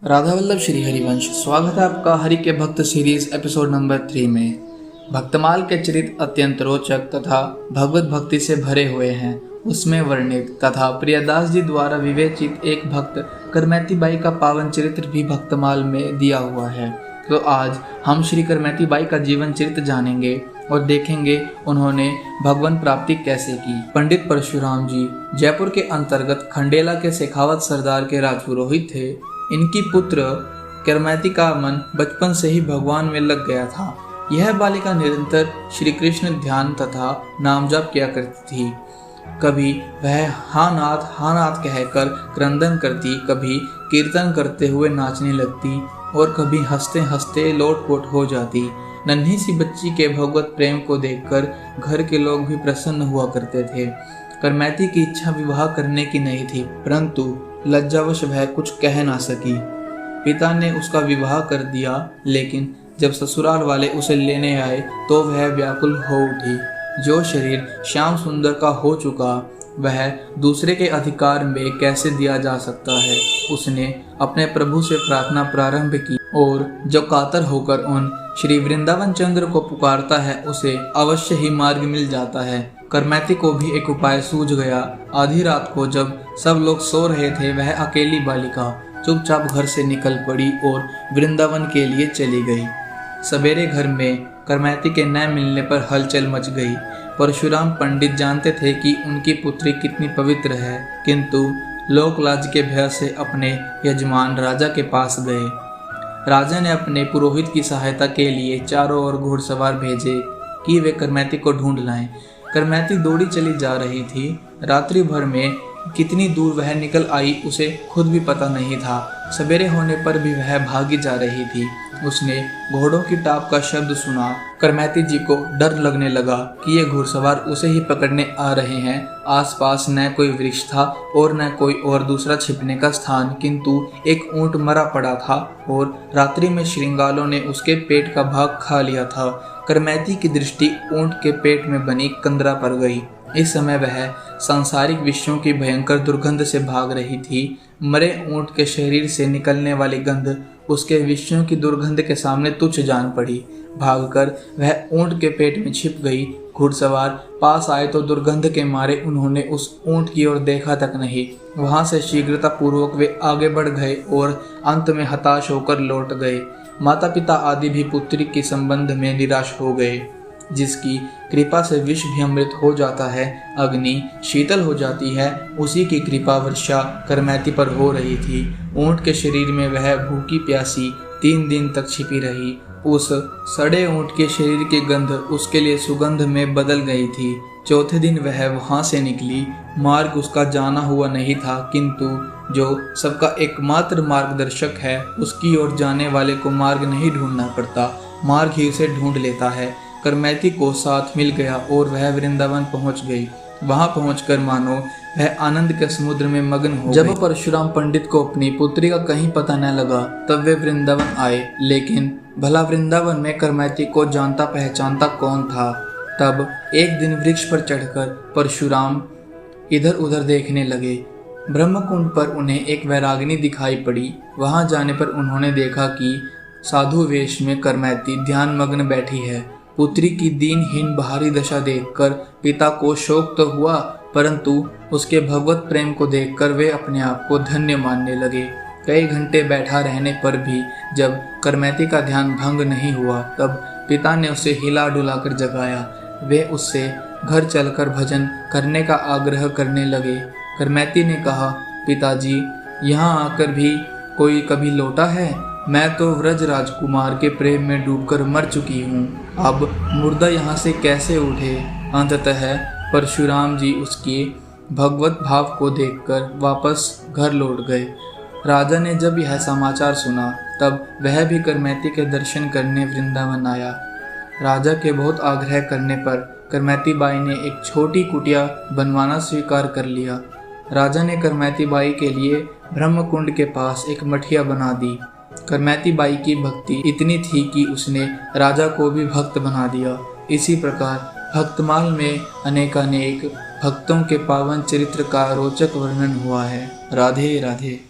राधा वल्लभ श्री हरिवंश। स्वागत है आपका हरि के भक्त सीरीज एपिसोड नंबर 3 में। भक्तमाल के चरित्र अत्यंत रोचक तथा भगवत भक्ति से भरे हुए हैं। उसमें वर्णित तथा प्रियदास जी द्वारा विवेचित एक भक्त करमैती बाई का पावन चरित्र भी भक्तमाल में दिया हुआ है। तो आज हम श्री करमैती बाई का जीवन चरित्र जानेंगे और देखेंगे उन्होंने भगवान प्राप्ति कैसे की। पंडित परशुराम जी जयपुर के अंतर्गत खंडेला के शेखावत सरदार के राजपुरोहित थे। इनकी पुत्र करमैती का मन बचपन से ही भगवान में लग गया था। यह बालिका निरंतर श्री कृष्ण ध्यान तथा नाम जाप किया करती थी। कभी वह हा नाथ कहकर क्रंदन करती, कभी कीर्तन करते हुए नाचने लगती और कभी हंसते हंसते लोटपोट हो जाती। नन्ही सी बच्ची के भगवत प्रेम को देखकर घर के लोग भी प्रसन्न हुआ करते थे। करमैती की इच्छा विवाह करने की नहीं थी, परंतु लज्जावश वह कुछ कह ना सकी। पिता ने उसका विवाह कर दिया, लेकिन जब ससुराल वाले उसे लेने आए तो वह व्याकुल हो उठी। जो शरीर श्याम सुंदर का हो चुका वह दूसरे के अधिकार में कैसे दिया जा सकता है। उसने अपने प्रभु से प्रार्थना प्रारंभ की और जो कातर होकर उन श्री वृंदावन चंद्र को पुकारता है उसे अवश्य ही मार्ग मिल जाता है। करमैती को भी एक उपाय सूझ गया। आधी रात को जब सब लोग सो रहे थे, वह अकेली बालिका चुपचाप घर से निकल पड़ी और वृंदावन के लिए चली गई। सवेरे घर में करमैती के न मिलने पर हलचल मच गई। परशुराम पंडित जानते थे कि उनकी पुत्री कितनी पवित्र है, किंतु लोकलाज के भय से अपने यजमान राजा के पास गए। राजा ने अपने पुरोहित की सहायता के लिए चारों ओर घुड़सवार भेजे कि वे करमैती को ढूंढ लाएं। करमैती दौड़ी चली जा रही थी। रात्रि भर में कितनी दूर वह निकल आई उसे खुद भी पता नहीं था। सवेरे होने पर भी वह भागी जा रही थी। उसने घोड़ों की टाप का शब्द सुना। करमैती जी को डर लगने लगा कि ये घुड़सवार उसे ही पकड़ने आ रहे हैं। आसपास न कोई वृक्ष था और न कोई और दूसरा छिपने का स्थान, किंतु एक ऊंट मरा पड़ा था और रात्रि में श्रृंगालों ने उसके पेट का भाग खा लिया था। करमैती की दृष्टि ऊंट के पेट में बनी कंदरा पर गई। इस समय वह सांसारिक विषयों की भयंकर दुर्गंध से भाग रही थी। मरे ऊंट के शरीर से निकलने वाली गंध उसके विषयों की दुर्गंध के सामने तुच्छ जान पड़ी। भागकर वह ऊंट के पेट में छिप गई। घुड़सवार पास आए तो दुर्गंध के मारे उन्होंने उस ऊंट की ओर देखा तक नहीं। वहां से शीघ्रता पूर्वक वे आगे बढ़ गए और अंत में हताश होकर लौट गए। माता पिता आदि भी पुत्री के संबंध में निराश हो गए। जिसकी कृपा से विष भी अमृत हो जाता है, अग्नि शीतल हो जाती है, उसी की कृपा वर्षा करमैती पर हो रही थी। ऊंट के शरीर में वह भूखी प्यासी 3 दिन तक छिपी रही। उस सड़े ऊंट के शरीर की गंध उसके लिए सुगंध में बदल गई थी। चौथे दिन वह वहां से निकली। मार्ग उसका जाना हुआ नहीं था, किंतु जो सबका एकमात्र मार्गदर्शक है उसकी ओर जाने वाले को मार्ग नहीं ढूंढना पड़ता, मार्ग ही उसे ढूंढ लेता है। करमैती को साथ मिल गया और वह वृंदावन पहुंच गई। वहां पहुंचकर मानो वह आनंद के समुद्र में मग्न हो गई। जब परशुराम पंडित को अपनी पुत्री का कहीं पता न लगा तब वे वृंदावन आए, लेकिन भला वृंदावन में करमैती को जानता पहचानता कौन था। तब एक दिन वृक्ष पर चढ़कर परशुराम इधर उधर देखने लगे। ब्रह्मकुंड पर उन्हें एक वैरागिनी दिखाई पड़ी। वहां जाने पर उन्होंने देखा कि साधु वेश में करमैती ध्यान मग्न बैठी है। पुत्री की दीनहीन बाहरी दशा देखकर पिता को शोक तो हुआ, परंतु उसके भगवत प्रेम को देखकर वे अपने आप को धन्य मानने लगे। कई घंटे बैठा रहने पर भी जब करमैती का ध्यान भंग नहीं हुआ, तब पिता ने उसे हिला डुलाकर जगाया। वे उससे घर चलकर भजन करने का आग्रह करने लगे। करमैती ने कहा, पिताजी, यहाँ आकर भी कोई कभी लौटा है? मैं तो व्रज राजकुमार के प्रेम में डूबकर मर चुकी हूँ। अब मुर्दा यहाँ से कैसे उठे? अंततः परशुराम जी उसके भगवत भाव को देखकर वापस घर लौट गए। राजा ने जब यह समाचार सुना तब वह भी करमैती के दर्शन करने वृंदावन आया। राजा के बहुत आग्रह करने पर करमैती बाई ने एक छोटी कुटिया बनवाना स्वीकार कर लिया। राजा ने करमैती बाई के लिए ब्रह्मकुंड के पास एक मठिया बना दी। करमैती बाई की भक्ति इतनी थी कि उसने राजा को भी भक्त बना दिया। इसी प्रकार भक्तमाल में अनेकानेक भक्तों के पावन चरित्र का रोचक वर्णन हुआ है। राधे राधे।